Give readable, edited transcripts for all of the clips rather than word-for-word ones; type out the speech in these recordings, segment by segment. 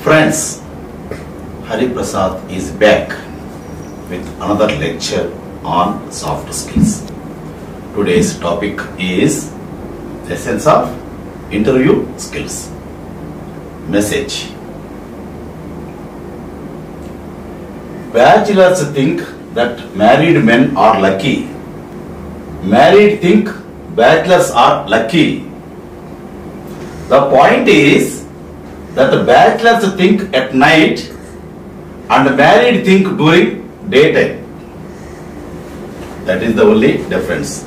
Friends, Hari Prasad is back with another lecture on soft skills. Today's topic is essence of interview skills. Message. Bachelors think that married men are lucky. Married think bachelors are lucky. The point is that the bachelors think at night and married think during daytime. That is the only difference.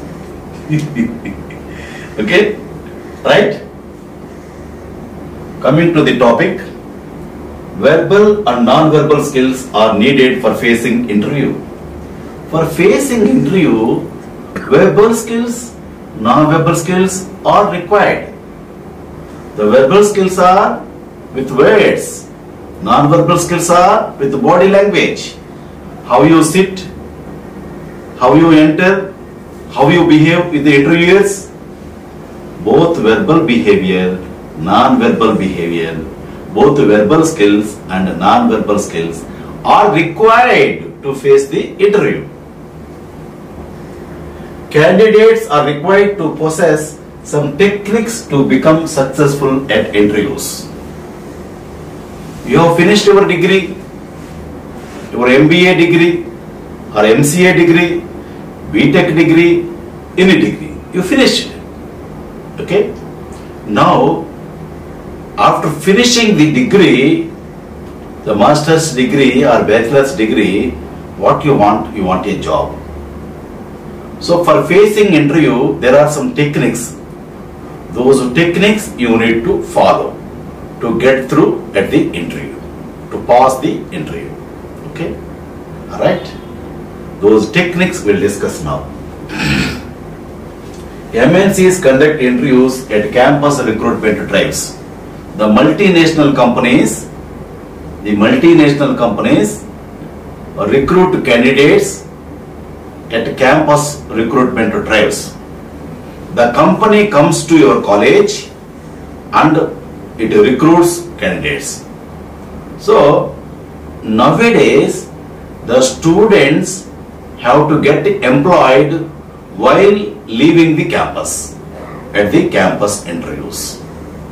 Okay? Right? Coming to the topic, verbal and non-verbal skills are needed for facing interview. For facing interview, verbal skills, non-verbal skills are required. The verbal skills are with words, non-verbal skills are with body language. How you sit, how you enter, how you behave with the interviewers. Both verbal behavior, non-verbal behavior, both verbal skills and non-verbal skills are required to face the interview. Candidates are required to possess some techniques to become successful at interviews. You have finished your degree, your MBA degree or MCA degree, BTech degree, any degree. You finished. Okay? Now, after finishing the degree, the master's degree or bachelor's degree, what you want? You want a job. So, for facing interview, there are some techniques. Those techniques you need to follow to get through at the interview, to pass the interview. Okay? Alright? Those techniques we'll discuss now. MNCs conduct interviews at campus recruitment drives. The multinational companies recruit candidates at campus recruitment drives. The company comes to your college and it recruits candidates. So, nowadays, the students have to get employed while leaving the campus, at the campus interviews.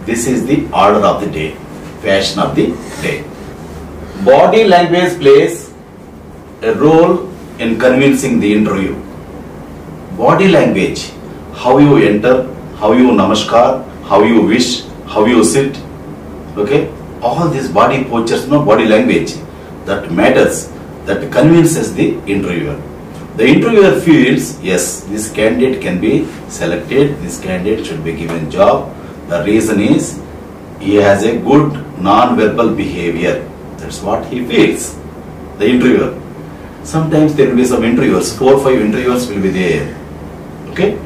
This is the order of the day, fashion of the day. Body language plays a role in convincing the interview. Body language, how you enter, how you namaskar, how you wish, how you sit, okay? All these body postures, body language that matters, that convinces the interviewer. The interviewer feels, yes, this candidate can be selected, this candidate should be given job. The reason is, he has a good non-verbal behavior. That's what he feels, the interviewer. Sometimes there will be some interviewers, 4 or 5 interviewers will be there, okay?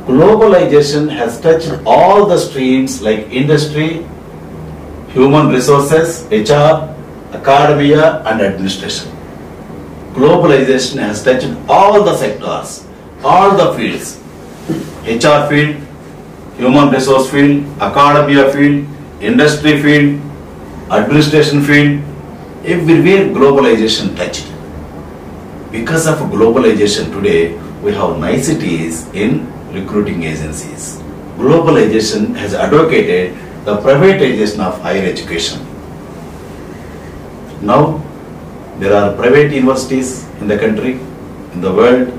Globalization has touched all the streams like industry, human resources, HR, academia and administration. Globalization has touched all the sectors, all the fields. HR field, human resource field, academia field, industry field, administration field, everywhere globalization touched. Because of globalization today, we have niceties in recruiting agencies. Globalization has advocated the privatization of higher education. Now, there are private universities in the country, in the world.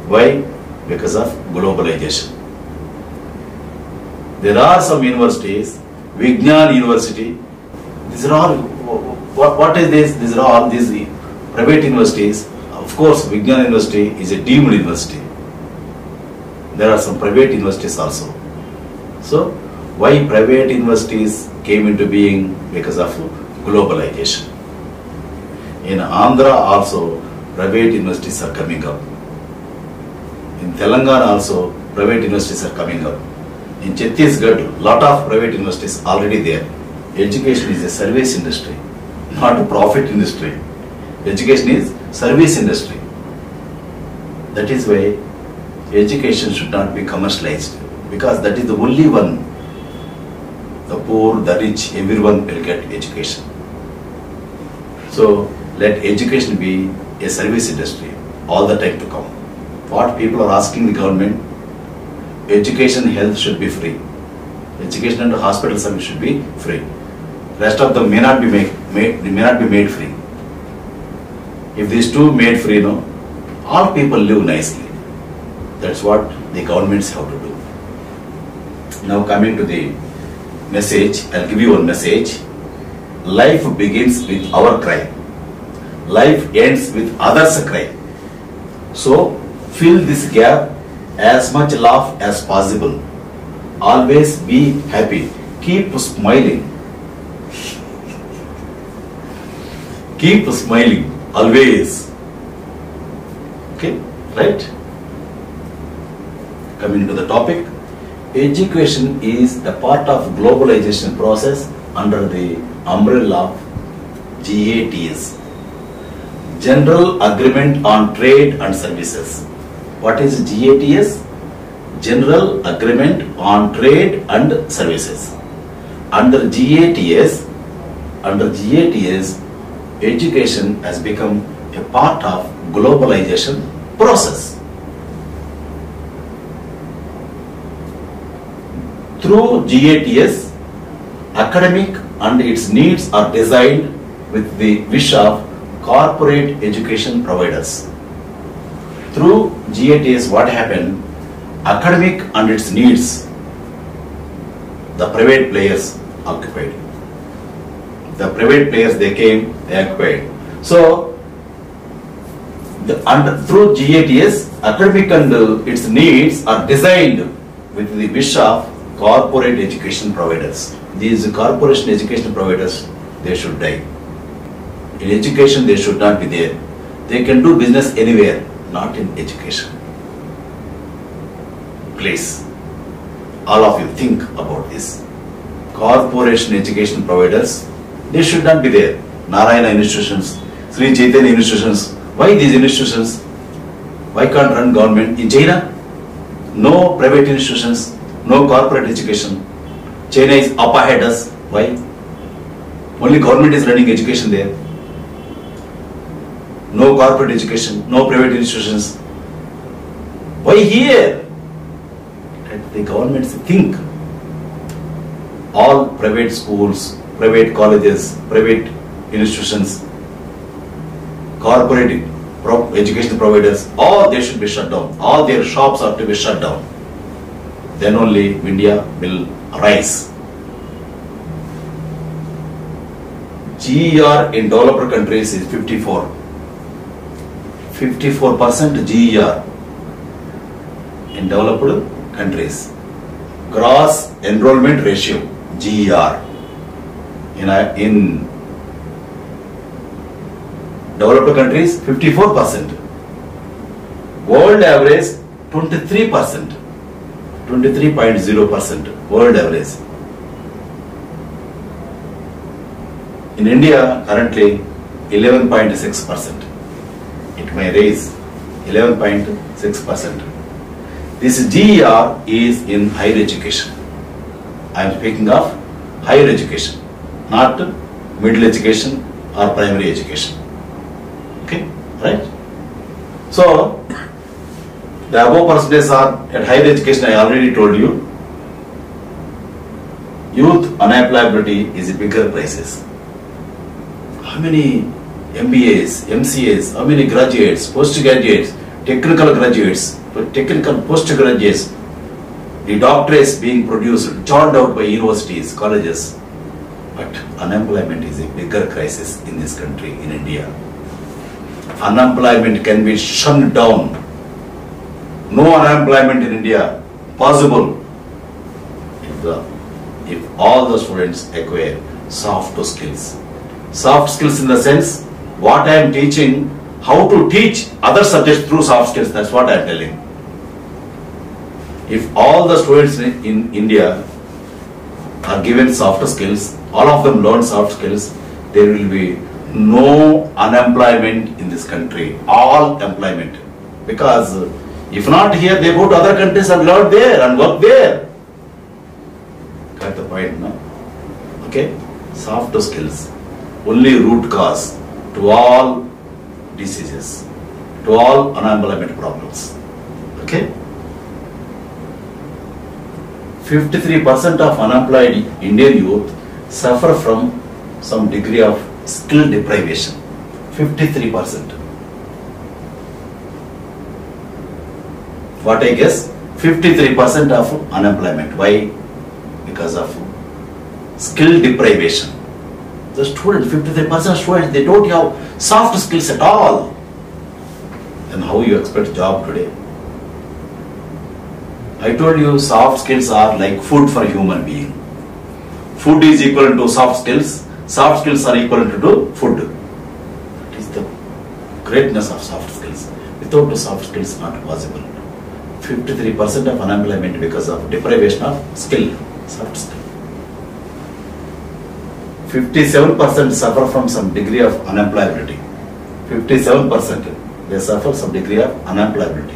Why? Because of globalization. There are some universities, Vignan University. These are all, what is this? These are all these private universities. Of course, Vignan University is a deemed university. There are some private universities also. So, why private universities came into being? Because of globalization. In Andhra also, private universities are coming up. In Telangana also, private universities are coming up. In Chhattisgarh, lot of private universities already there. education is a service industry, not a profit industry. Education is service industry. That is why education should not be commercialized, because that is the only one. The poor, the rich, everyone will get education. So let education be a service industry all the time to come. What people are asking the government, education, health should be free. Education and hospital service should be free. Rest of them may not be made free. If these two made free, no, all people live nicely. That's what the governments have to do. Now coming to the message, I'll give you one message. Life begins with our crime. Life ends with others' crime. So fill this gap, as much laugh as possible. Always be happy. Keep smiling. Keep smiling. Always. Okay, right? Coming to the topic. Education is a part of globalization process under the umbrella of GATS. General Agreement on Trade and Services. What is GATS? General Agreement on Trade and Services. Under GATS, education has become a part of globalization process. Through GATS, academic and its needs are designed with the wish of corporate education providers. Through GATS, what happened? Academic and its needs, the private players occupied. The private players, they came, they occupied. So, through GATS, academic and its needs are designed with the wish of corporate education providers. These corporation education providers, they should die. In education, they should not be there. They can do business anywhere, not in education. Please, all of you think about this. Corporation education providers, they should not be there. Narayana institutions, Sri Chaitanya institutions. Why these institutions? Why can't run government? In China, no private institutions, no corporate education. China is up ahead us. Why? Only government is running education there. No corporate education, no private institutions. Why here? Let the governments think. All private schools, private colleges, private institutions, corporate education providers, all they should be shut down. All their shops are to be shut down. Then only India will rise. GER in developed countries is 54. 54% GER in developed countries. Gross enrollment ratio, GER, in developed countries 54%. World average 23%. 23.0% world average. In India currently 11.6%. It may raise 11.6%. This GER is in higher education. I am speaking of higher education, not middle education or primary education. Okay, right? So, the above percentages are at higher education, I already told you. Youth unemployability is a bigger crisis. How many MBAs, MCAs, how many graduates, postgraduates, technical graduates, technical postgraduates, the doctorates being produced, churned out by universities, colleges. But unemployment is a bigger crisis in this country, in India. Unemployment can be shunned down. No unemployment in India possible if all the students acquire soft skills. Soft skills in the sense, what I am teaching, how to teach other subjects through soft skills, that's what I am telling. If all the students in India are given soft skills, all of them learn soft skills, there will be no unemployment in this country. All employment. Because if not here, they go to other countries and learn there and work there. Got the point, no? Okay? Soft skills. Only root cause to all diseases, to all unemployment problems. Okay? 53% of unemployed Indian youth suffer from some degree of skill deprivation. 53%. What I guess? 53% of unemployment. Why? Because of skill deprivation. The students, 53% students, they don't have soft skills at all. Then how you expect job today? I told you soft skills are like food for human being. Food is equivalent to soft skills. Soft skills are equivalent to food. That is the greatness of soft skills. Without the soft skills, not possible. 53% of unemployment because of deprivation of skill, soft skill. 57% suffer from some degree of unemployability. 57% they suffer some degree of unemployability.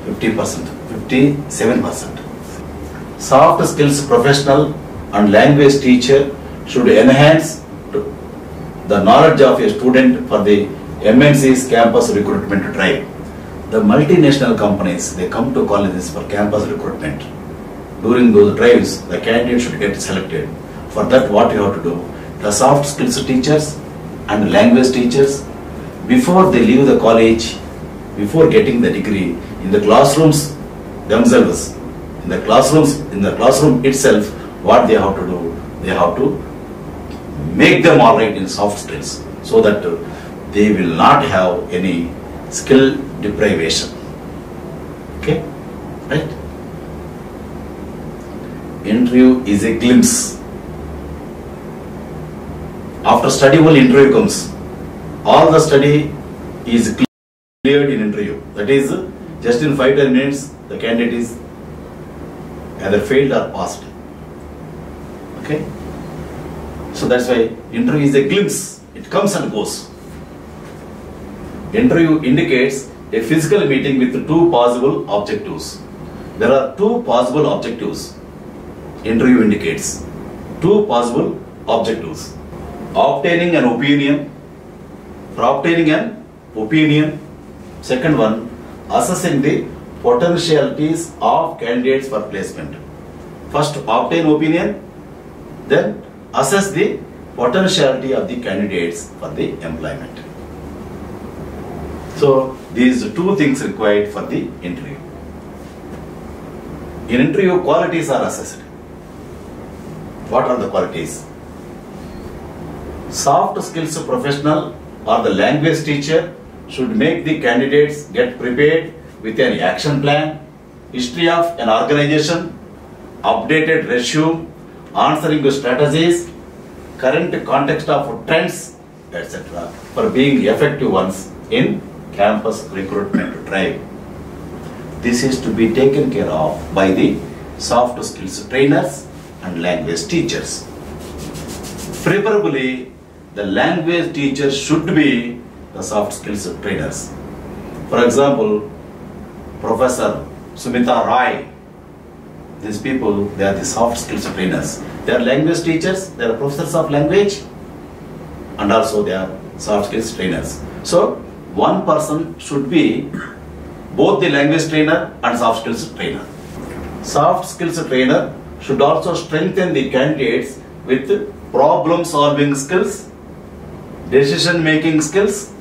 50%, 57%. Soft skills professional and language teacher should enhance the knowledge of a student for the MNC's campus recruitment drive. The multinational companies, they come to colleges for campus recruitment. During those drives, the candidate should get selected. For that, what you have to do? The soft skills teachers and language teachers, before they leave the college, before getting the degree, in the classrooms themselves, in the classroom itself, what they have to do? They have to make them alright in soft skills, so that they will not have any skill deprivation. Okay? Right? Interview is a glimpse. After study, only interview comes. All the study is cleared in interview. That is, just in 5-10 minutes, the candidate is either failed or passed. Okay? So that's why interview is a glimpse. It comes and goes. Interview indicates a physical meeting with two possible objectives. There are two possible objectives. Interview indicates two possible objectives. Obtaining an opinion. For obtaining an opinion. Second one, assessing the potentialities of candidates for placement. First, obtain opinion, then assess the potentiality of the candidates for the employment. So, these two things required for the interview. In interview, qualities are assessed. What are the qualities? Soft skills professional or the language teacher should make the candidates get prepared with an action plan, history of an organization, updated resume, answering strategies, current context of trends, etc. for being effective ones in campus recruitment drive. This is to be taken care of by the soft skills trainers and language teachers. Preferably, the language teachers should be the soft skills trainers. For example, Professor Sumita Roy, these people, they are the soft skills trainers. They are language teachers, they are professors of language, and also they are soft skills trainers. So, one person should be both the language trainer and soft skills trainer. Soft skills trainer should also strengthen the candidates with problem solving skills, decision making skills,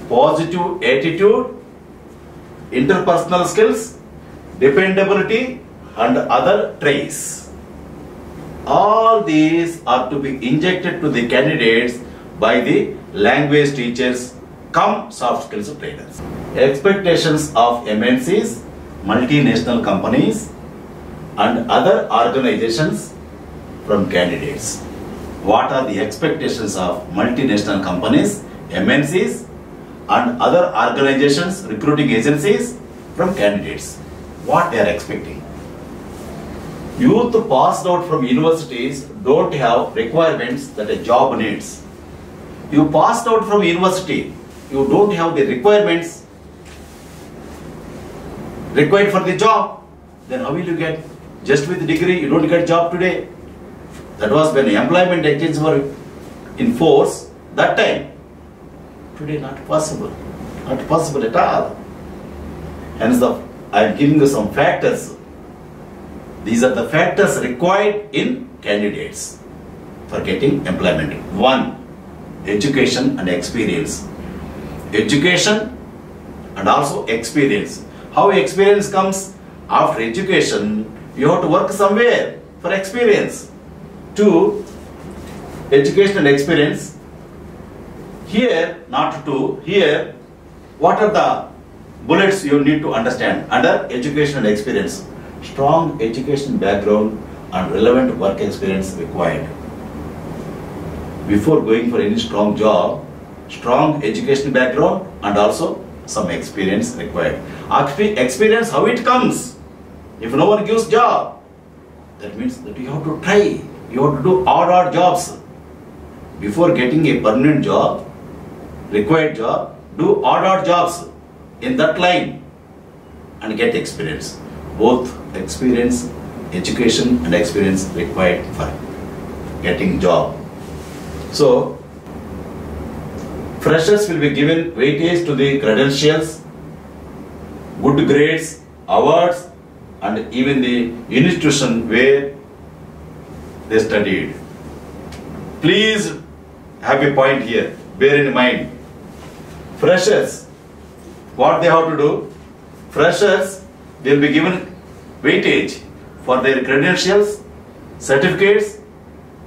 positive attitude, interpersonal skills, dependability, and other traits. All these are to be injected to the candidates by the language teachers cum soft skills trainers. Expectations of MNCs, multinational companies, and other organizations from candidates. What are the expectations of multinational companies, MNCs, and other organizations, recruiting agencies from candidates? What they are expecting? Youth passed out from universities don't have requirements that a job needs. You passed out from university, you don't have the requirements required for the job. Then how will you get? Just with degree, you don't get job today. That was when employment agencies were in force that time. Today not possible. Not possible at all. Hence I am giving you some factors. These are the factors required in candidates for getting employment. 1. Education and experience. Education and also experience. How experience comes? After education, you have to work somewhere for experience. 2. Education and experience. Here, not 2, here, what are the bullets you need to understand under education and experience? Strong education background and relevant work experience required. Before going for any strong job, strong education background and also some experience required. Experience, how it comes? If no one gives job, that means that you have to try. You have to do odd jobs. Before getting a permanent job, required job, do odd jobs in that line and get experience. Both experience, education and experience required for getting job. So, freshers will be given weightage to the credentials, good grades, awards and even the institution where they studied. Please have a point here, bear in mind. Freshers, what they have to do? Freshers, they will be given weightage for their credentials, certificates,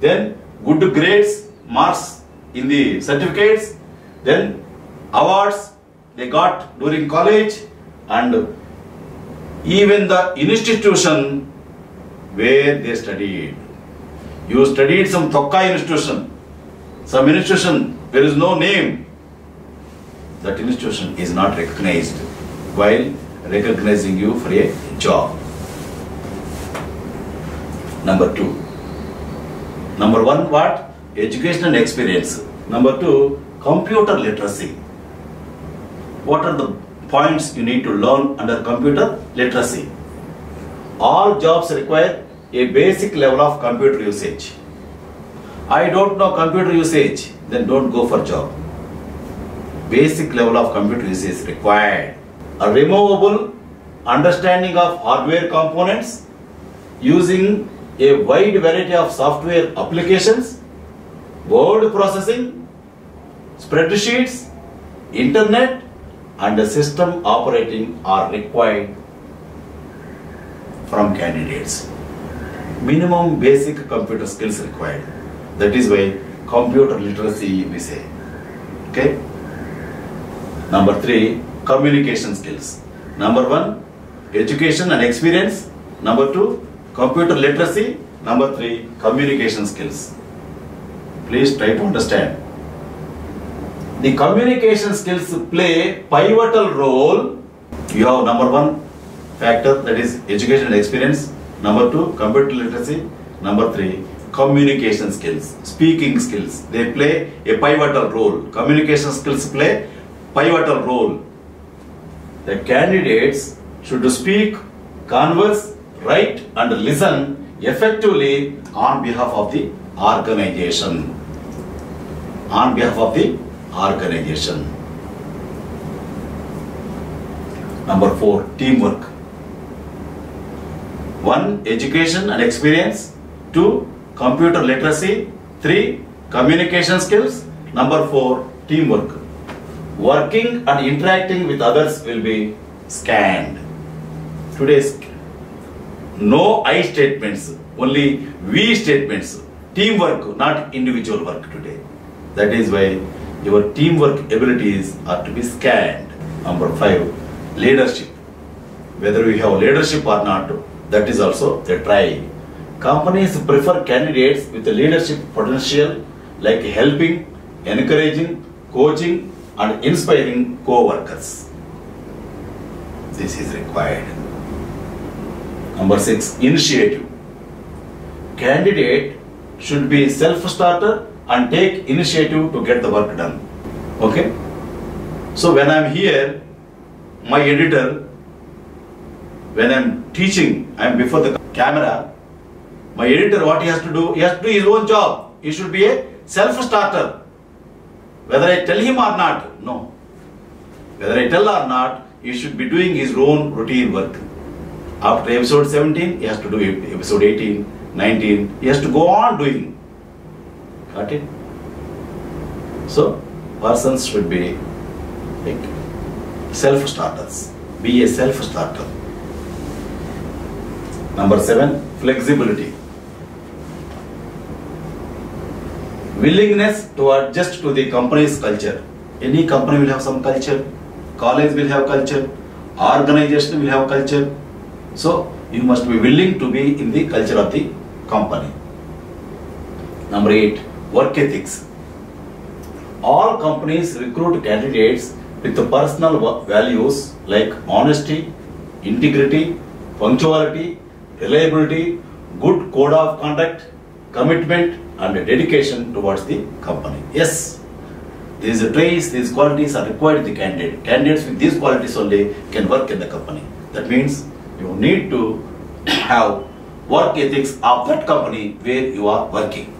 then good grades, marks in the certificates, then awards they got during college and even the institution where they studied. You studied some Tokka institution, some institution, there is no name. That institution is not recognized while recognizing you for a job. Number 2. Number 1, what? Education and experience. Number 2, computer literacy. What are the points you need to learn under computer literacy? All jobs require a basic level of computer usage. I don't know computer usage, then don't go for job. Basic level of computer usage is required. A removable understanding of hardware components using a wide variety of software applications, word processing, spreadsheets, internet and system operating are required from candidates. Minimum basic computer skills required. That is why computer literacy we say. Okay. Number 3, communication skills. Number 1, education and experience. Number 2, computer literacy. Number 3, communication skills. Please try to understand. The communication skills play pivotal role. You have number 1 factor, that is education and experience. Number 2, computer literacy. Number 3, communication skills, speaking skills. They play a pivotal role. Communication skills play pivotal role. The candidates should speak, converse, write and listen effectively on behalf of the organization. On behalf of the organization. Number 4, teamwork. 1, education and experience. 2, computer literacy. 3, communication skills. Number 4, teamwork. Working and interacting with others will be scanned. Today's no I statements, only we statements. Teamwork, not individual work today. That is why your teamwork abilities are to be scanned. Number 5, leadership. Whether you have leadership or not, that is also a try. Companies prefer candidates with a leadership potential like helping, encouraging, coaching and inspiring co-workers. This is required. Number 6, initiative. candidate should be self-starter and take initiative to get the work done. Okay? So when I am here, my editor, when I am teaching, I am before the camera, my editor, what he has to do? He has to do his own job. He should be a self-starter. Whether I tell him or not, no. Whether I tell or not, he should be doing his own routine work. After episode 17, he has to do episode 18, 19. He has to go on doing. Got it? So, persons should be like self-starters. Be a self-starter. Number 7, flexibility. Willingness to adjust to the company's culture. Any company will have some culture. College will have culture. Organization will have culture. So, you must be willing to be in the culture of the company. Number 8, work ethics. All companies recruit candidates with the personal values like honesty, integrity, punctuality, reliability, good code of conduct, commitment and dedication towards the company. Yes, these traits, these qualities are required in the candidate. Candidates with these qualities only can work in the company. That means you need to have work ethics of that company where you are working.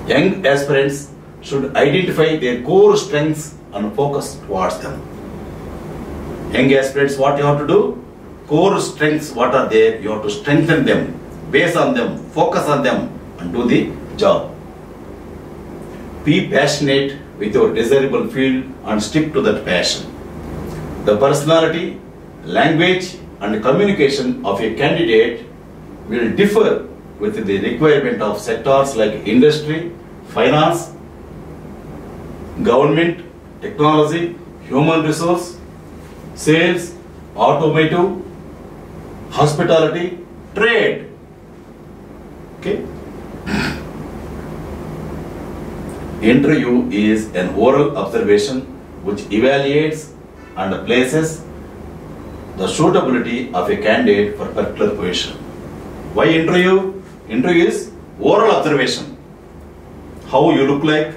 Young aspirants should identify their core strengths and focus towards them. Young aspirants, what you have to do? Core strengths, what are there? You have to strengthen them, base on them, focus on them and do the job. Be passionate with your desirable field and stick to that passion. The personality, language and communication of a candidate will differ with the requirement of sectors like industry, finance, government, technology, human resource, sales, automotive, hospitality, trade. Okay. Interview is an oral observation which evaluates and places the suitability of a candidate for a particular position. Why interview? Interview is oral observation. How you look like,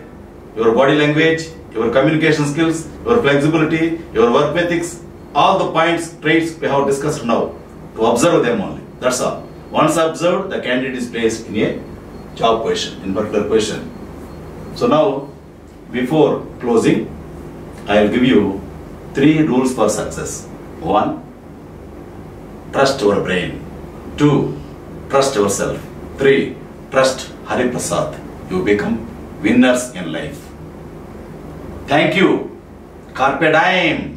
your body language, your communication skills, your flexibility, your work ethics, all the points, traits we have discussed now. To observe them only. That's all. Once observed, the candidate is placed in a job position, in particular position. So now, before closing, I will give you 3 rules for success. 1, trust your brain. 2, trust yourself. 3, trust Hari Prasad. You become winners in life. Thank you. Carpe diem.